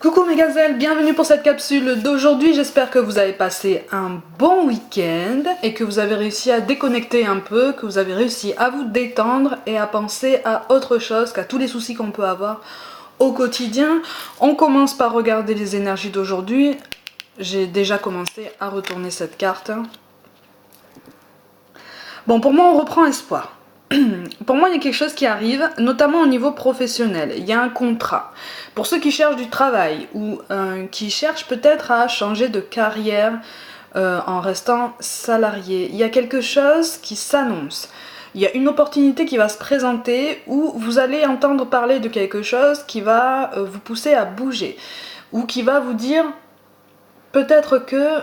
Coucou mes gazelles, bienvenue pour cette capsule d'aujourd'hui. J'espère que vous avez passé un bon week-end et que vous avez réussi à déconnecter un peu, que vous avez réussi à vous détendre et à penser à autre chose qu'à tous les soucis qu'on peut avoir au quotidien. On commence par regarder les énergies d'aujourd'hui. J'ai déjà commencé à retourner cette carte. Bon, pour moi, on reprend espoir. Pour moi, il y a quelque chose qui arrive, notamment au niveau professionnel. Il y a un contrat. Pour ceux qui cherchent du travail ou qui cherchent peut-être à changer de carrière en restant salarié, il y a quelque chose qui s'annonce. Il y a une opportunité qui va se présenter où vous allez entendre parler de quelque chose qui va vous pousser à bouger ou qui va vous dire peut-être que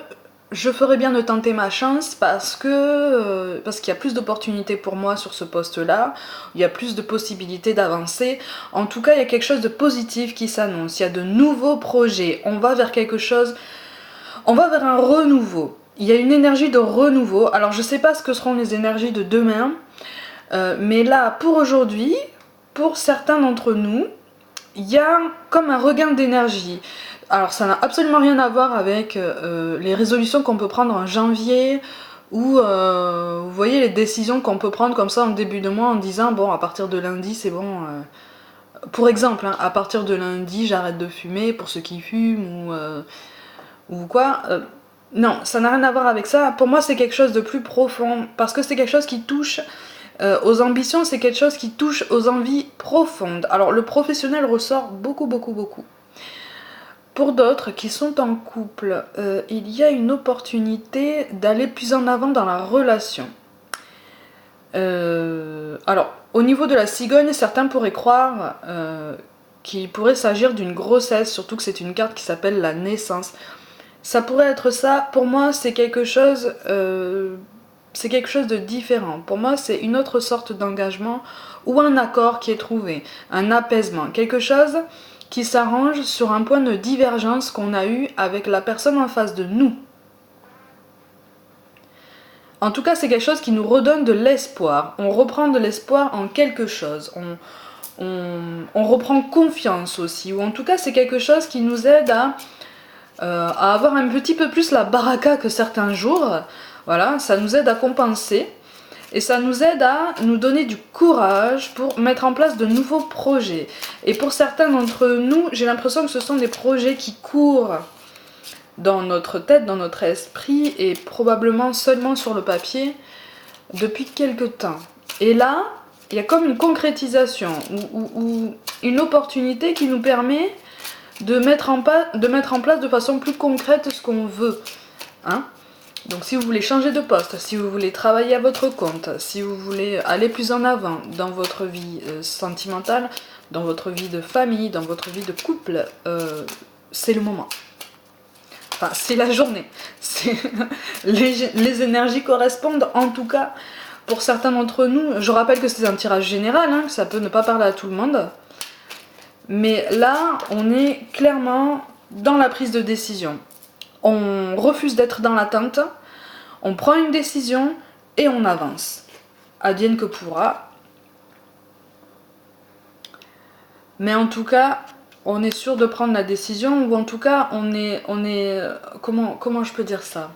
je ferais bien de tenter ma chance parce qu'il y a plus d'opportunités pour moi sur ce poste-là, il y a plus de possibilités d'avancer. En tout cas, il y a quelque chose de positif qui s'annonce, il y a de nouveaux projets, on va vers quelque chose, on va vers un renouveau. Il y a une énergie de renouveau. Alors je sais pas ce que seront les énergies de demain, mais là, pour aujourd'hui, pour certains d'entre nous, il y a comme un regain d'énergie. Alors ça n'a absolument rien à voir avec les résolutions qu'on peut prendre en janvier ou vous voyez les décisions qu'on peut prendre comme ça en début de mois en disant bon à partir de lundi c'est bon. Pour exemple, hein, à partir de lundi j'arrête de fumer pour ceux qui fument ou quoi. Non, ça n'a rien à voir avec ça. Pour moi c'est quelque chose de plus profond parce que c'est quelque chose qui touche aux ambitions, c'est quelque chose qui touche aux envies profondes. Alors le professionnel ressort beaucoup. Pour d'autres qui sont en couple, il y a une opportunité d'aller plus en avant dans la relation. Alors, au niveau de la cigogne, certains pourraient croire qu'il pourrait s'agir d'une grossesse, surtout que c'est une carte qui s'appelle la naissance. Ça pourrait être ça. Pour moi, c'est quelque chose de différent. Pour moi, c'est une autre sorte d'engagement ou un accord qui est trouvé, un apaisement, quelque chose qui s'arrange sur un point de divergence qu'on a eu avec la personne en face de nous. En tout cas, c'est quelque chose qui nous redonne de l'espoir. On reprend de l'espoir en quelque chose. On reprend confiance aussi. Ou en tout cas, c'est quelque chose qui nous aide à avoir un petit peu plus la baraka que certains jours. Voilà, ça nous aide à compenser. Et ça nous aide à nous donner du courage pour mettre en place de nouveaux projets. Et pour certains d'entre nous, j'ai l'impression que ce sont des projets qui courent dans notre tête, dans notre esprit, et probablement seulement sur le papier, depuis quelque temps. Et là, il y a comme une concrétisation, ou une opportunité qui nous permet de mettre en place de façon plus concrète ce qu'on veut. Hein ? Donc si vous voulez changer de poste, si vous voulez travailler à votre compte, si vous voulez aller plus en avant dans votre vie sentimentale, dans votre vie de famille, dans votre vie de couple, c'est le moment. Enfin, c'est la journée. Les énergies correspondent en tout cas pour certains d'entre nous. Je rappelle que c'est un tirage général, hein, que ça peut ne pas parler à tout le monde. Mais là, on est clairement dans la prise de décision. On refuse d'être dans l'attente, on prend une décision et on avance. Advienne que pourra. Mais en tout cas, on est sûr de prendre la décision, ou en tout cas, on est comment je peux dire ça ?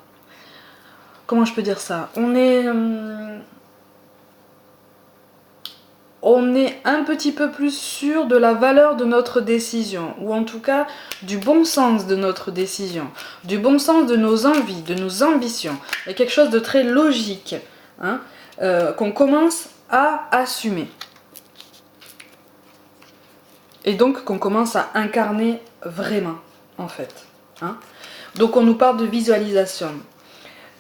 On est un petit peu plus sûr de la valeur de notre décision, ou en tout cas du bon sens de notre décision, du bon sens de nos envies, de nos ambitions. Il y a quelque chose de très logique, hein, qu'on commence à assumer. Et donc qu'on commence à incarner vraiment, en fait. Hein. Donc on nous parle de visualisation.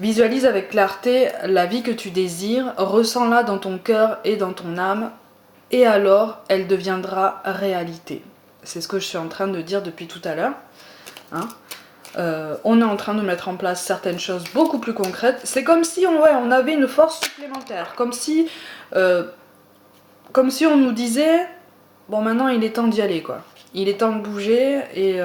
Visualise avec clarté la vie que tu désires, ressens-la dans ton cœur et dans ton âme, et alors elle deviendra réalité. C'est ce que je suis en train de dire depuis tout à l'heure. Hein. On est en train de mettre en place certaines choses beaucoup plus concrètes. C'est comme si on avait une force supplémentaire, comme si on nous disait bon maintenant il est temps d'y aller quoi. Il est temps de bouger et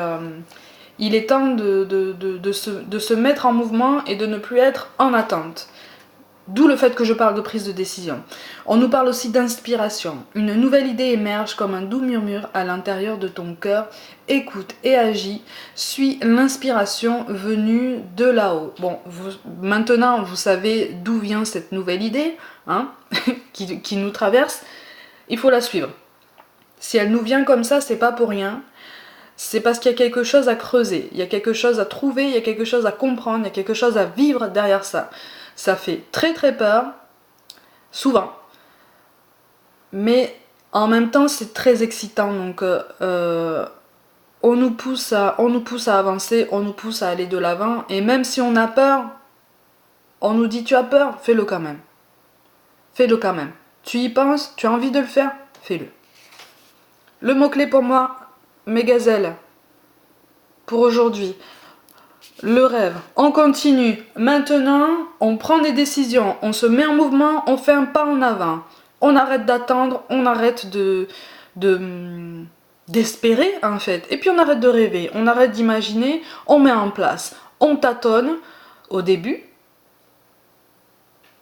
il est temps de se mettre en mouvement et de ne plus être en attente. D'où le fait que je parle de prise de décision. On nous parle aussi d'inspiration. Une nouvelle idée émerge comme un doux murmure à l'intérieur de ton cœur. Écoute et agis. Suis l'inspiration venue de là-haut. Bon, maintenant vous savez d'où vient cette nouvelle idée, hein, qui nous traverse. Il faut la suivre. Si elle nous vient comme ça, c'est pas pour rien. C'est parce qu'il y a quelque chose à creuser, il y a quelque chose à trouver, il y a quelque chose à comprendre, il y a quelque chose à vivre derrière ça. Ça fait très très peur, souvent. Mais en même temps, c'est très excitant. Donc, on nous pousse à avancer, on nous pousse à aller de l'avant. Et même si on a peur, on nous dit tu as peur, fais-le quand même. Fais-le quand même. Tu y penses, tu as envie de le faire, fais-le. Le mot-clé pour moi, mes gazelles, pour aujourd'hui, le rêve. On continue. Maintenant, on prend des décisions, on se met en mouvement, on fait un pas en avant. On arrête d'attendre, on arrête d'espérer en fait. Et puis on arrête de rêver, on arrête d'imaginer, on met en place. On tâtonne au début,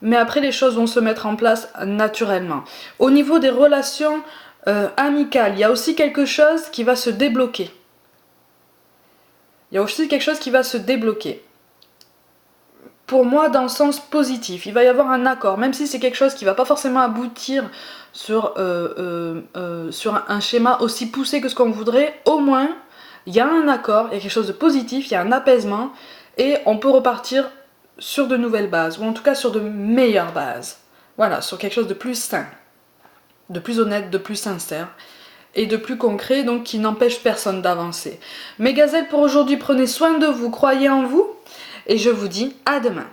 mais après les choses vont se mettre en place naturellement. Au niveau des relations amicales, il y a aussi quelque chose qui va se débloquer. Il y a aussi quelque chose qui va se débloquer. Pour moi, dans le sens positif, il va y avoir un accord, même si c'est quelque chose qui ne va pas forcément aboutir sur un schéma aussi poussé que ce qu'on voudrait, au moins, il y a un accord, il y a quelque chose de positif, il y a un apaisement, et on peut repartir sur de nouvelles bases, ou en tout cas sur de meilleures bases. Voilà, sur quelque chose de plus sain, de plus honnête, de plus sincère, et de plus concret, donc qui n'empêche personne d'avancer. Mes gazelles, pour aujourd'hui, prenez soin de vous, croyez en vous, et je vous dis à demain.